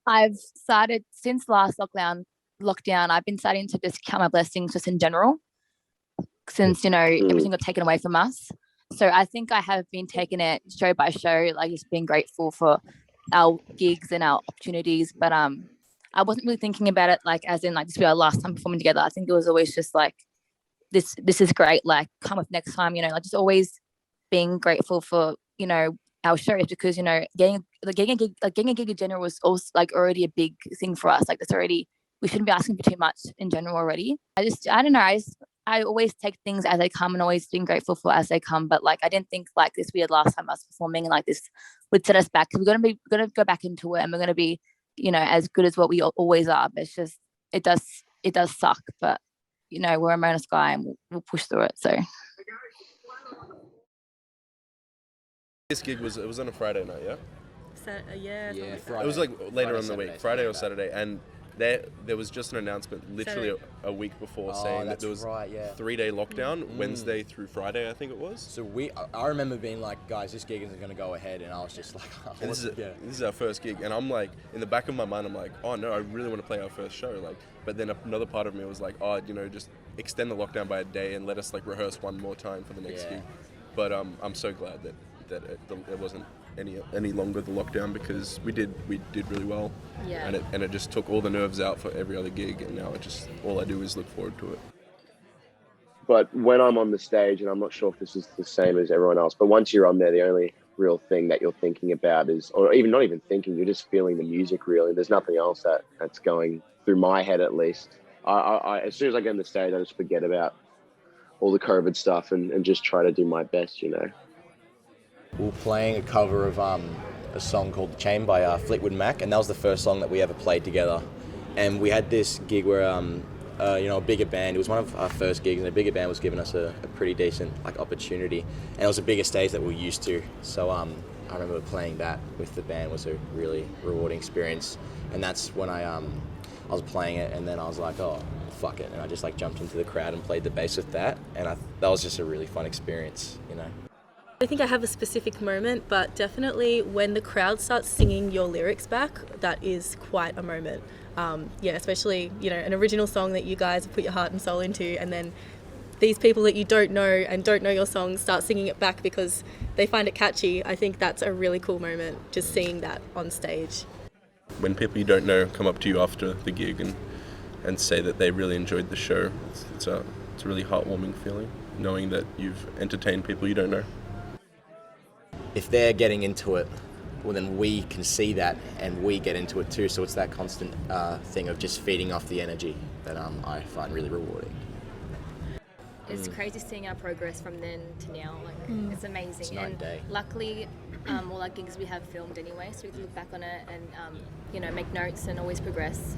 I've started since last lockdown. I've been starting to just count my blessings just in general, since everything got taken away from us. So I think I have been taking it show by show, like just being grateful for our gigs and our opportunities. But I wasn't really thinking about it like as in like this will be our last time performing together. I think it was always just like this is great. Like come with next time, like just always being grateful for our shows, because getting a gig in general was also like already a big thing for us. Like that's already, we shouldn't be asking for too much in general already. I don't know. I always take things as they come and always being grateful for as they come. But like I didn't think like this weird last time us performing and like this would set us back, because we're gonna go back into it and we're gonna be as good as what we always are. But it's just it does suck. But we're Ramona Sky and we'll push through it. So this gig was on a Friday night, yeah. Yeah, Friday. It was like later Friday, on the week, Saturday, Friday or Saturday. Saturday, and there was just an announcement literally a week before saying that there was 3-day lockdown, Wednesday through Friday, I think it was. So I remember being like, guys, this gig isn't going to go ahead, and I was just like, this is our first gig, and I'm like, in the back of my mind, I'm like, oh no, I really want to play our first show, like, but then another part of me was like, oh, just extend the lockdown by a day and let us like rehearse one more time for the next gig. But I'm so glad that it wasn't any longer the lockdown, because we did really well, and it just took all the nerves out for every other gig, and now all I do is look forward to it. But when I'm on the stage, and I'm not sure if this is the same as everyone else, but once you're on there, the only real thing that you're thinking about is, or even not even thinking, you're just feeling the music really. There's nothing else that's going through my head, at least. I as soon as I get on the stage, I just forget about all the COVID stuff and just try to do my best, We were playing a cover of a song called The Chain by Fleetwood Mac, and that was the first song that we ever played together. And we had this gig where a bigger band, it was one of our first gigs, and a bigger band was giving us a pretty decent like opportunity, and it was a bigger stage that we were used to. So I remember playing that with the band was a really rewarding experience, and that's when I was playing it, and then I was like, oh fuck it, and I just like jumped into the crowd and played the bass with that, and that was just a really fun experience, I think I have a specific moment, but definitely when the crowd starts singing your lyrics back, that is quite a moment. Especially, an original song that you guys put your heart and soul into, and then these people that you don't know and don't know your song start singing it back because they find it catchy. I think that's a really cool moment, just seeing that on stage. When people you don't know come up to you after the gig and say that they really enjoyed the show, it's a really heartwarming feeling, knowing that you've entertained people you don't know. If they're getting into it, well then we can see that and we get into it too. So it's that constant thing of just feeding off the energy that I find really rewarding. It's crazy seeing our progress from then to now. Like it's amazing. It's night and day. Luckily, all our gigs we have filmed anyway, so we can look back on it and make notes and always progress.